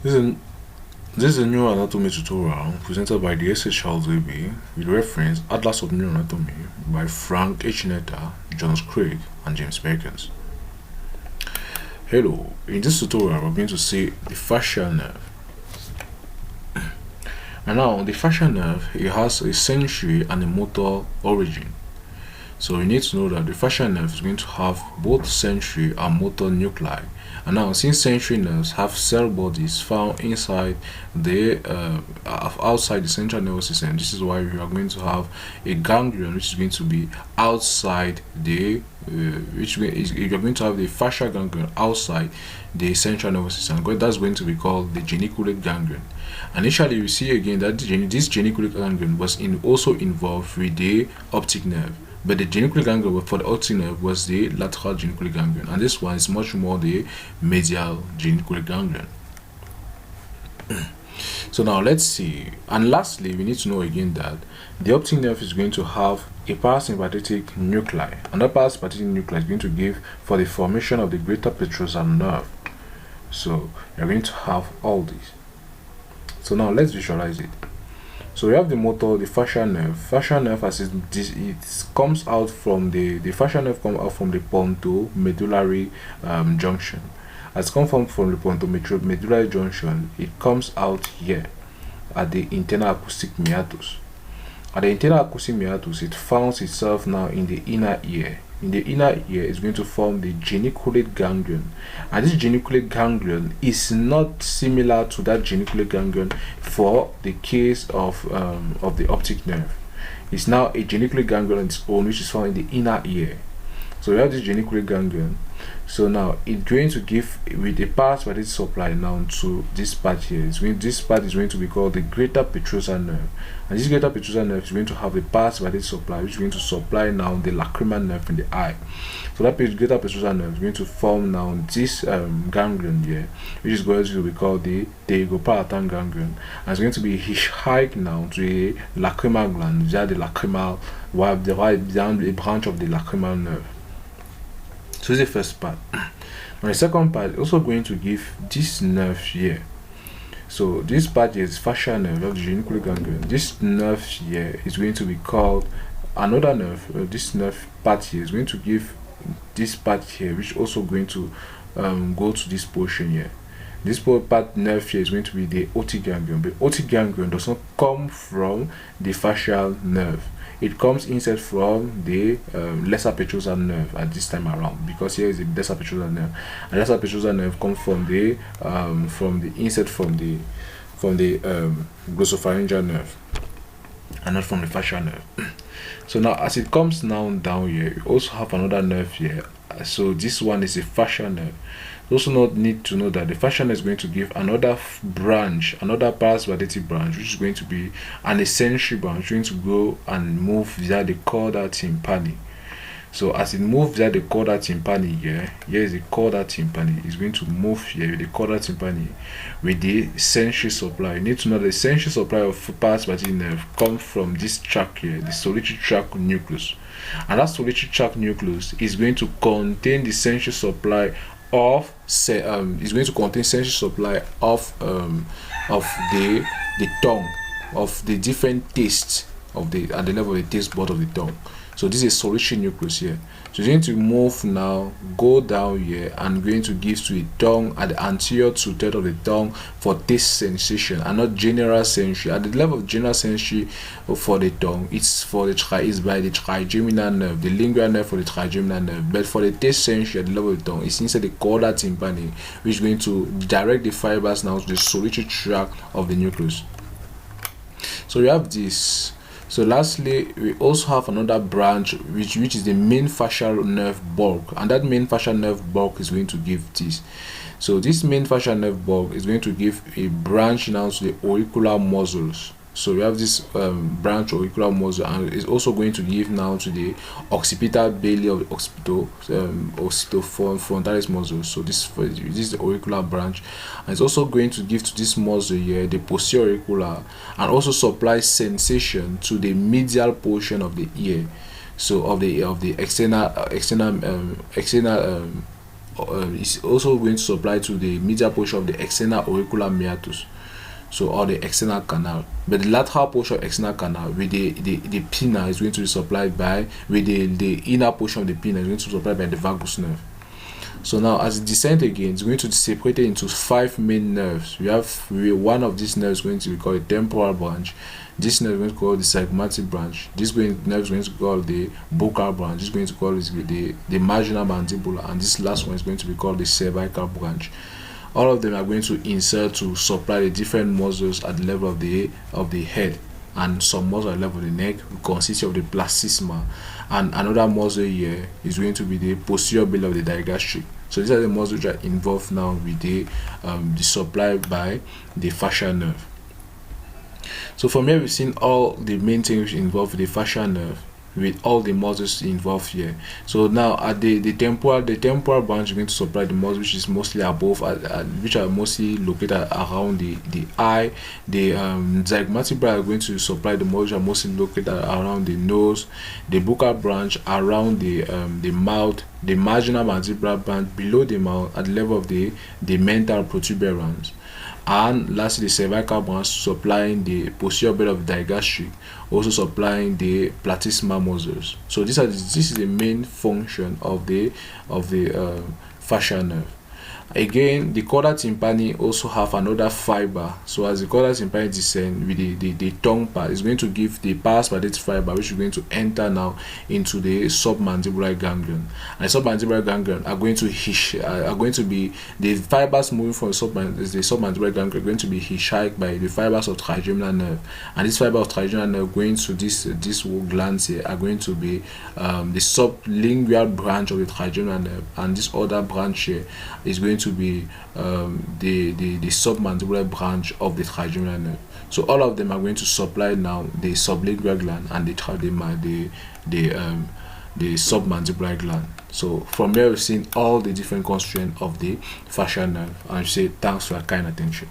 This is, this is a new anatomy tutorial presented by the S.H. Charles A.B. with reference Atlas of Neuroanatomy by Frank H. Netta, Jonas Craig, and James Perkins. Hello, in this tutorial we're going to see the fascial nerve. And now the fascial nerve, it has a sensory and a motor origin. So you need to know that the fascial nerve is going to have both sensory and motor nuclei. And now, since sensory nerves have cell bodies found inside the outside the central nervous system, this is why we are going to have a ganglion which is going to be outside the you're going to have the fascial ganglion outside the central nervous system. That's going to be called the geniculate ganglion. Initially, we see again that this geniculate ganglion was also involved with the optic nerve. But the geniculate ganglion for the optic nerve was the lateral geniculate ganglion, and this one is much more the medial geniculate ganglion. So now let's see. And lastly, we need to know again that the optic nerve is going to have a parasympathetic nuclei, and that parasympathetic nuclei is going to give for the formation of the greater petrosal nerve. So you're going to have all these. So now let's visualize it. So we have the motor, the fascial nerve. Fascial nerve, as it comes out from the fascial nerve comes out from the pontomedullary junction. As it comes from the pontomedullary junction, it comes out here at the internal acoustic meatus. At the internal acoustic meatus, it finds itself now in the inner ear. In the inner ear is going to form the geniculate ganglion, and this geniculate ganglion is not similar to that geniculate ganglion for the case of the optic nerve. It's now a geniculate ganglion on its own, which is found in the inner ear. So we have this geniculate ganglion. So now it's going to give with a parasympathetic supply now to this part here. This part is going to be called the greater petrosal nerve, and this greater petrosal nerve is going to have a parasympathetic supply, which is going to supply now the lacrimal nerve in the eye. So that greater petrosal nerve is going to form now this ganglion here, which is going to be called the pterygoparietal ganglion, and it's going to be hitchhiked now to a lacrimal gland via the lacrimal, down a branch of the lacrimal nerve. So this is the first part. And the second part is also going to give this nerve here. So this part is fascial nerve of the geniculate ganglion. This nerve here is going to be called another nerve. This nerve part here is going to give this part here, which is also going to go to this portion here. This part nerve here is going to be the otic ganglion. But otic ganglion does not come from the fascial nerve. It comes instead from the lesser petrosal nerve at this time around, because here is the lesser petrosal nerve, and lesser petrosal nerve comes from the glossopharyngeal nerve, and not from the fascial nerve. So now, as it comes now down here, you also have another nerve here. So this one is a fascial nerve. You also need to know that the fascial nerve is going to give another branch, another parasympathetic branch, which is going to be an essential branch, going to go and move via the chorda tympani. So as it moves via the chorda tympani here is the chorda tympani. It's going to move here with the chorda tympani with the sensory supply. You need to know the sensory supply of parasympathetic nerve comes from this tract here, the solitary tract nucleus. And that solitary tract nucleus is going to contain the sensory supply of is going to contain sensory supply of the tongue, of the different tastes of the at the level of the taste bud of the tongue. So this is a solitary nucleus here. So it's going to move now, go down here, and going to give to the tongue at the anterior two-thirds of the tongue for taste sensation, and not general sensory. At the level of general sensory for the tongue, it's by the trigeminal nerve, the lingual nerve for the trigeminal nerve. But for the taste sensory at the level of the tongue, it's inside the chorda tympani, which is going to direct the fibers now to the solitary tract of the nucleus. So we have this. So lastly, we also have another branch which is the main fascial nerve bulk, and that main fascial nerve bulk is going to give this. So this main fascial nerve bulk is going to give a branch now to the auricular muscles. So we have this branch auricular muscle, and it's also going to give now to the occipital belly of the occipitofrontalis muscle. So this is the auricular branch, and it's also going to give to this muscle here, the posterior auricular, and also supply sensation to the medial portion of the ear. So of the external is also going to supply to the medial portion of the external auricular meatus, so or the external canal. But the lateral portion of external canal with the pinna is going to be supplied by, with the inner portion of the pinna is going to be supplied by the vagus nerve. So now as it descends again, it's going to separate it into 5 main nerves. We have one of these nerves going to be called the temporal branch. This nerve is going to call the zygomatic branch. This nerve is going to call the buccal branch. This is going to call the marginal mandibular, and this last one is going to be called the cervical branch. All of them are going to insert to supply the different muscles at the level of the head, and some muscle at the level of the neck consisting of the plexisma, and another muscle here is going to be the posterior belly of the digastric. So these are the muscles which are involved now with the supply by the fascial nerve. So from here we've seen all the main things involved with the fascial nerve, with all the muscles involved here. So now at the temporal branch is going to supply the muscles which is mostly above, which are mostly located around the eye. The zygomatic branch are going to supply the muscles which are mostly located around the nose. The buccal branch around the mouth. The marginal mandibular branch below the mouth at the level of the mental protuberance. And lastly, the cervical branch supplying the posterior belly of the digastric, also supplying the platysma muscles. So this is the main function of the fascial nerve. Again, the chorda tympani also have another fiber. So as the chorda tympani descend with the tongue part, is going to give the parasympathetic fiber, which is going to enter now into the submandibular ganglion. And the submandibular ganglion are going to be the fibers moving from the submandibular ganglion are going to be hitchhiked by the fibers of trigeminal nerve. And this fiber of trigeminal nerve going to this glands here are going to be the sublingual branch of the trigeminal nerve, and this other branch here is going to be the submandibular branch of the trigeminal nerve. So all of them are going to supply now the sublingual gland and the submandibular gland. So from here we've seen all the different constituents of the fascial nerve, and I say thanks for your kind attention.